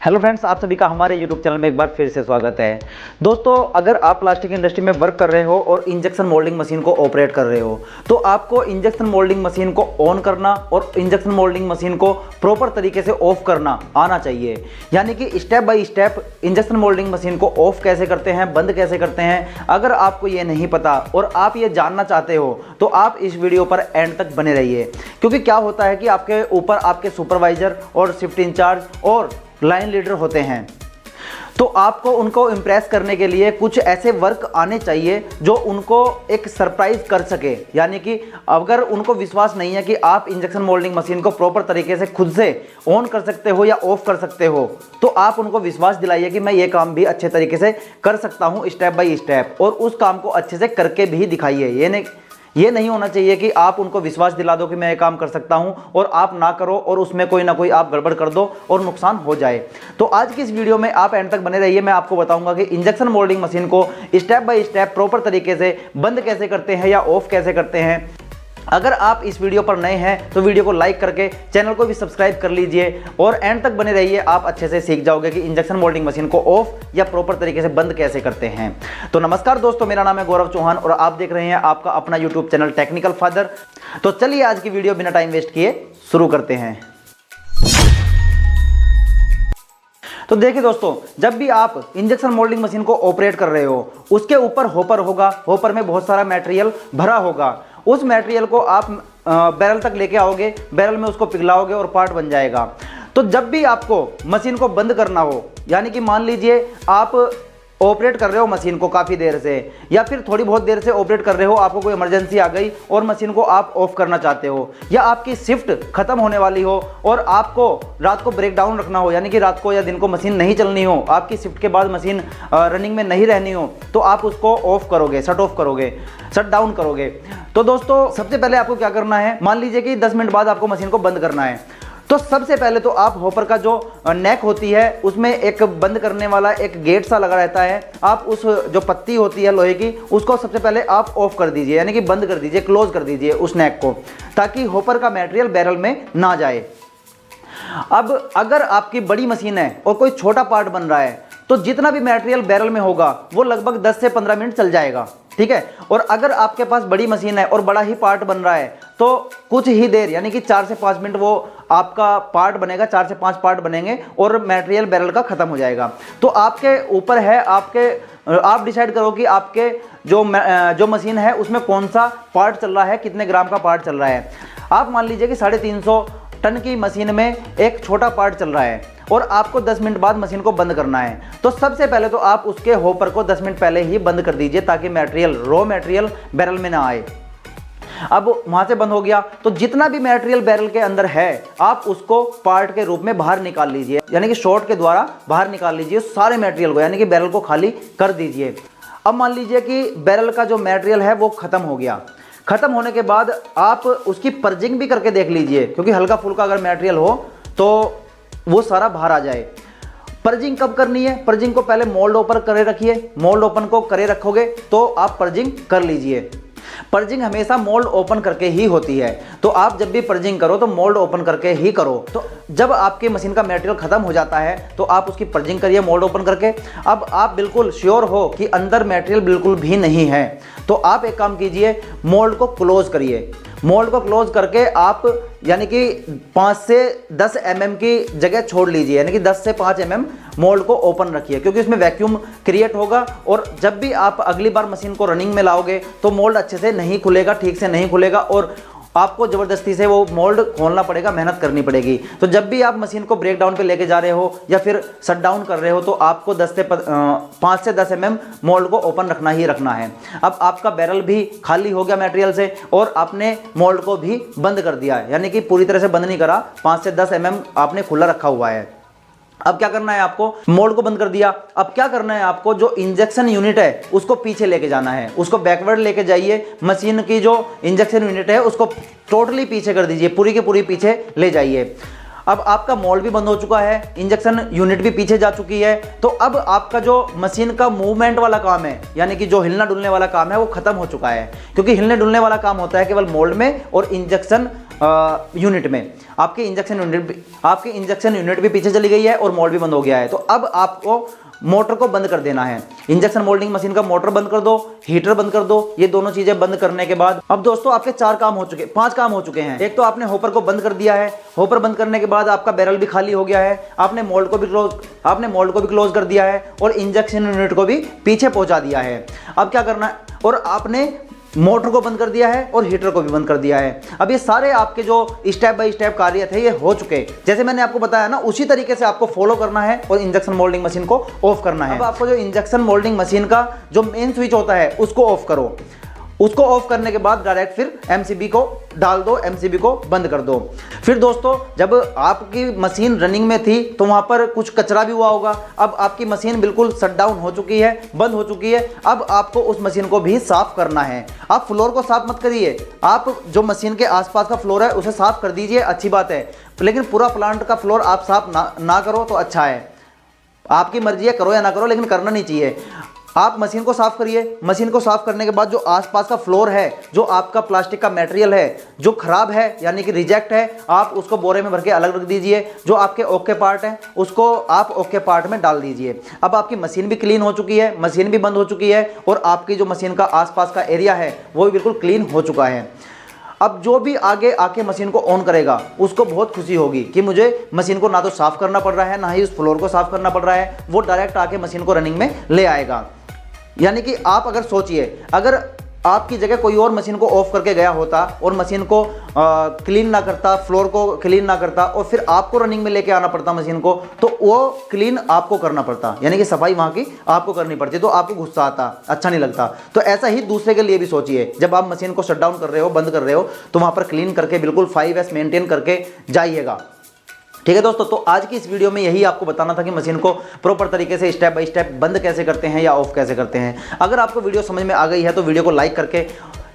Hello friends, आप सभी का हमारे यूट्यूब चैनल में एक बार फिर से स्वागत है। दोस्तों, अगर आप प्लास्टिक इंडस्ट्री में वर्क कर रहे हो और इंजेक्शन मोल्डिंग मशीन को ऑपरेट कर रहे हो तो आपको इंजेक्शन मोल्डिंग मशीन को ऑन करना और इंजेक्शन मोल्डिंग मशीन को प्रॉपर तरीके से ऑफ करना आना चाहिए। यानी कि step by step injection moulding machine को ऑफ कैसे करते हैं, बंद कैसे करते हैं। अगर आपको ये नहीं पता और आप ये जानना चाहते हो तो आप इस वीडियो पर एंड तक बने रहिए, क्योंकि क्या होता है कि आपके ऊपर आपके सुपरवाइजर और शिफ्ट इंचार्ज और लाइन लीडर होते हैं, तो आपको उनको इम्प्रेस करने के लिए कुछ ऐसे वर्क आने चाहिए जो उनको एक सरप्राइज कर सके। यानी कि अगर उनको विश्वास नहीं है कि आप इंजेक्शन मोल्डिंग मशीन को प्रॉपर तरीके से खुद से ऑन कर सकते हो या ऑफ कर सकते हो, तो आप उनको विश्वास दिलाइए कि मैं ये काम भी अच्छे तरीके से कर सकता हूँ स्टेप बाय स्टेप, और उस काम को अच्छे से करके भी दिखाइए। ये नहीं होना चाहिए कि आप उनको विश्वास दिला दो कि मैं ये काम कर सकता हूं और आप ना करो और उसमें कोई ना कोई आप गड़बड़ कर दो और नुकसान हो जाए। तो आज की इस वीडियो में आप एंड तक बने रहिए। मैं आपको बताऊंगा कि इंजेक्शन मोल्डिंग मशीन को स्टेप बाय स्टेप प्रॉपर तरीके से बंद कैसे करते हैं या ऑफ कैसे करते हैं। अगर आप इस वीडियो पर नए हैं तो वीडियो को लाइक करके चैनल को भी सब्सक्राइब कर लीजिए और एंड तक बने रहिए। आप अच्छे से सीख जाओगे कि इंजेक्शन मोल्डिंग मशीन को ऑफ या प्रॉपर तरीके से बंद कैसे करते हैं। तो नमस्कार दोस्तों, मेरा नाम है गौरव चौहान और आप देख रहे हैं आपका अपना यूट्यूब चैनल टेक्निकल फादर। तो चलिए आज की वीडियो बिना टाइम वेस्ट किए शुरू करते हैं। तो देखिए दोस्तों, जब भी आप इंजेक्शन मोल्डिंग मशीन को ऑपरेट कर रहे हो उसके ऊपर होपर होगा, होपर में बहुत सारा मटेरियल भरा होगा। उस मटेरियल को आप बैरल तक लेके आओगे, बैरल में उसको पिघलाओगे और पार्ट बन जाएगा। तो जब भी आपको मशीन को बंद करना हो, यानी कि मान लीजिए आप ऑपरेट कर रहे हो मशीन को काफ़ी देर से या फिर थोड़ी बहुत देर से ऑपरेट कर रहे हो, आपको कोई इमरजेंसी आ गई और मशीन को आप ऑफ करना चाहते हो, या आपकी शिफ्ट खत्म होने वाली हो और आपको रात को ब्रेक डाउन रखना हो, यानी कि रात को या दिन को मशीन नहीं चलनी हो, आपकी शिफ्ट के बाद मशीन रनिंग में नहीं रहनी हो, तो आप उसको ऑफ करोगे, शट ऑफ करोगे, शट डाउन करोगे। तो दोस्तों, सबसे पहले आपको क्या करना है, मान लीजिए कि 10 मिनट बाद आपको मशीन को बंद करना है, तो सबसे पहले तो आप होपर का जो नेक होती है उसमें एक बंद करने वाला एक गेट सा लगा रहता है, आप उस जो पत्ती होती है लोहे की उसको सबसे पहले आप ऑफ कर दीजिए, यानी कि बंद कर दीजिए, क्लोज कर दीजिए उस नेक को, ताकि होपर का मटेरियल बैरल में ना जाए। अब अगर आपकी बड़ी मशीन है और कोई छोटा पार्ट बन रहा है तो जितना भी मटेरियल बैरल में होगा वो लगभग 10 से 15 मिनट चल जाएगा, ठीक है। और अगर आपके पास बड़ी मशीन है और बड़ा ही पार्ट बन रहा है तो कुछ ही देर, यानी कि 4 से 5 मिनट वो आपका पार्ट बनेगा, 4 से 5 पार्ट बनेंगे और मटेरियल बैरल का खत्म हो जाएगा। तो आपके ऊपर है, आप डिसाइड करो कि आपके जो मशीन है उसमें कौन सा पार्ट चल रहा है, कितने ग्राम का पार्ट चल रहा है। आप मान लीजिए कि 350 टन की मशीन में एक छोटा पार्ट चल रहा है और आपको 10 मिनट बाद मशीन को बंद करना है, तो सबसे पहले तो आप उसके होपर को 10 मिनट पहले ही बंद कर दीजिए ताकि रॉ मटेरियल बैरल में ना आए। अब वहां से बंद हो गया तो जितना भी मटेरियल बैरल के अंदर है आप उसको पार्ट के रूप में बाहर निकाल लीजिए, यानी कि शॉट के द्वारा बाहर निकाल लीजिए सारे मटेरियल को, यानी कि बैरल को खाली कर दीजिए। अब मान लीजिए कि बैरल का जो मटेरियल है वो खत्म हो गया। खत्म होने के बाद आप उसकी पर्जिंग भी करके देख लीजिए, क्योंकि हल्का फुल्का अगर मटेरियल हो तो वो सारा बाहर आ जाए। पर्जिंग कब करनी है? पर्जिंग को पहले मोल्ड ओपन करे रखिए, मोल्ड ओपन को करे रखोगे तो आप पर्जिंग कर लीजिए। पर्जिंग हमेशा मोल्ड ओपन करके ही होती है, तो आप जब भी पर्जिंग करो तो मोल्ड ओपन करके ही करो। तो जब आपकी मशीन का मटेरियल खत्म हो जाता है तो आप उसकी पर्जिंग करिए मोल्ड ओपन करके। अब आप बिल्कुल श्योर हो कि अंदर मटेरियल बिल्कुल भी नहीं है तो आप एक काम कीजिए, मोल्ड को क्लोज करिए। मोल्ड को क्लोज करके आप यानी कि 5 से 10 mm की जगह छोड़ लीजिए, यानी कि 10 से 5 mm मोल्ड को ओपन रखिए, क्योंकि इसमें वैक्यूम क्रिएट होगा और जब भी आप अगली बार मशीन को रनिंग में लाओगे तो मोल्ड अच्छे से नहीं खुलेगा, ठीक से नहीं खुलेगा और आपको ज़बरदस्ती से वो मोल्ड खोलना पड़ेगा, मेहनत करनी पड़ेगी। तो जब भी आप मशीन को ब्रेक डाउन पे लेके जा रहे हो या फिर शट डाउन कर रहे हो तो आपको 5 से 10 mm मोल्ड को ओपन रखना ही रखना है। अब आपका बैरल भी खाली हो गया मटेरियल से और आपने मोल्ड को भी बंद कर दिया, यानी कि पूरी तरह से बंद नहीं करा, 5 से 10 mm आपने खुला रखा हुआ है। अब क्या करना है आपको? मोल्ड को बंद कर दिया। अब क्या करना है आपको? जो इंजेक्शन यूनिट है उसको पीछे लेके जाना है, उसको बैकवर्ड लेके जाइए। मशीन की जो इंजेक्शन यूनिट है उसको टोटली पीछे कर दीजिए, पूरी की पूरी पीछे ले जाइए। अब आपका मोल्ड भी बंद हो चुका है, इंजेक्शन यूनिट भी पीछे जा चुकी है, तो अब आपका जो मशीन का मूवमेंट वाला काम है, यानी कि जो हिलना डुलने वाला काम है वो खत्म हो चुका है, क्योंकि हिलने डुलने वाला काम होता है केवल मोल्ड में और इंजेक्शन यूनिट में। आपकी इंजेक्शन यूनिट भी पीछे चली गई है और मोल्ड भी बंद हो गया है। तो अब आपको मोटर को बंद कर देना है। इंजेक्शन मोल्डिंग मशीन का मोटर बंद कर दो, हीटर बंद कर दो। ये दोनों चीजें बंद करने के बाद अब दोस्तों आपके 5 काम हो चुके हैं। एक तो आपने होपर को बंद कर दिया है, होपर बंद करने के बाद आपका बैरल भी खाली हो गया है, आपने मोल्ड को भी क्लोज कर दिया है और इंजेक्शन यूनिट को भी पीछे पहुंचा दिया है। अब क्या करना है, और आपने मोटर को बंद कर दिया है और हीटर को भी बंद कर दिया है। अब ये सारे आपके जो स्टेप बाय स्टेप कार्य थे ये हो चुके। जैसे मैंने आपको बताया ना, उसी तरीके से आपको फॉलो करना है और इंजेक्शन मोल्डिंग मशीन को ऑफ करना है। अब आपको जो इंजेक्शन मोल्डिंग मशीन का जो मेन स्विच होता है उसको ऑफ करो। उसको ऑफ करने के बाद डायरेक्ट फिर एमसीबी को डाल दो, एमसीबी को बंद कर दो। फिर दोस्तों जब आपकी मशीन रनिंग में थी तो वहां पर कुछ कचरा भी हुआ होगा। अब आपकी मशीन बिल्कुल शट डाउन हो चुकी है, बंद हो चुकी है। अब आपको उस मशीन को भी साफ करना है। आप फ्लोर को साफ मत करिए, आप जो मशीन के आसपास का फ्लोर है उसे साफ कर दीजिए, अच्छी बात है, लेकिन पूरा प्लांट का फ्लोर आप साफ ना करो तो अच्छा है। आपकी मर्जी है, करो या ना करो, लेकिन करना नहीं चाहिए। आप मशीन को साफ करिए। मशीन को साफ करने के बाद जो आसपास का फ्लोर है, जो आपका प्लास्टिक का मटेरियल है जो खराब है यानी कि रिजेक्ट है, आप उसको बोरे में भर के अलग रख दीजिए। जो आपके ओके पार्ट हैं उसको आप ओके पार्ट में डाल दीजिए। अब आपकी मशीन भी क्लीन हो चुकी है, मशीन भी बंद हो चुकी है और आपकी जो मशीन का आसपास का एरिया है वो भी बिल्कुल क्लीन हो चुका है। अब जो भी आगे आके मशीन को ऑन करेगा उसको बहुत खुशी होगी कि मुझे मशीन को ना तो साफ करना पड़ रहा है, ना ही उस फ्लोर को साफ करना पड़ रहा है। वो डायरेक्ट आके मशीन को रनिंग में ले आएगा। यानी कि आप अगर सोचिए, अगर आपकी जगह कोई और मशीन को ऑफ करके गया होता और मशीन को क्लीन ना करता, फ्लोर को क्लीन ना करता और फिर आपको रनिंग में लेके आना पड़ता मशीन को, तो वो क्लीन आपको करना पड़ता, यानी कि सफाई वहाँ की आपको करनी पड़ती, तो आपको गुस्सा आता, अच्छा नहीं लगता। तो ऐसा ही दूसरे के लिए भी सोचिए, जब आप मशीन को शट डाउन कर रहे हो, बंद कर रहे हो, तो वहाँ पर क्लीन करके बिल्कुल 5S मेंटेन करके जाइएगा। ठीक है दोस्तों, तो आज की इस वीडियो में यही आपको बताना था कि मशीन को प्रॉपर तरीके से स्टेप बाय स्टेप बंद कैसे करते हैं या ऑफ कैसे करते हैं। अगर आपको वीडियो समझ में आ गई है तो वीडियो को लाइक करके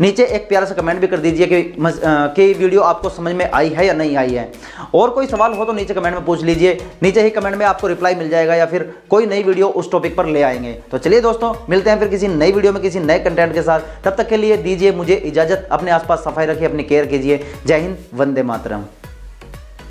नीचे एक प्यारा सा कमेंट भी कर दीजिए कि वीडियो आपको समझ में आई है या नहीं आई है। और कोई सवाल हो तो नीचे कमेंट में पूछ लीजिए, नीचे ही कमेंट में आपको रिप्लाई मिल जाएगा या फिर कोई नई वीडियो उस टॉपिक पर ले आएंगे। तो चलिए दोस्तों, मिलते हैं फिर किसी नई वीडियो में किसी नए कंटेंट के साथ। तब तक के लिए दीजिए मुझे इजाज़त। अपने आसपास सफाई रखिए, अपनी केयर कीजिए। जय हिंद, वंदे मातरम।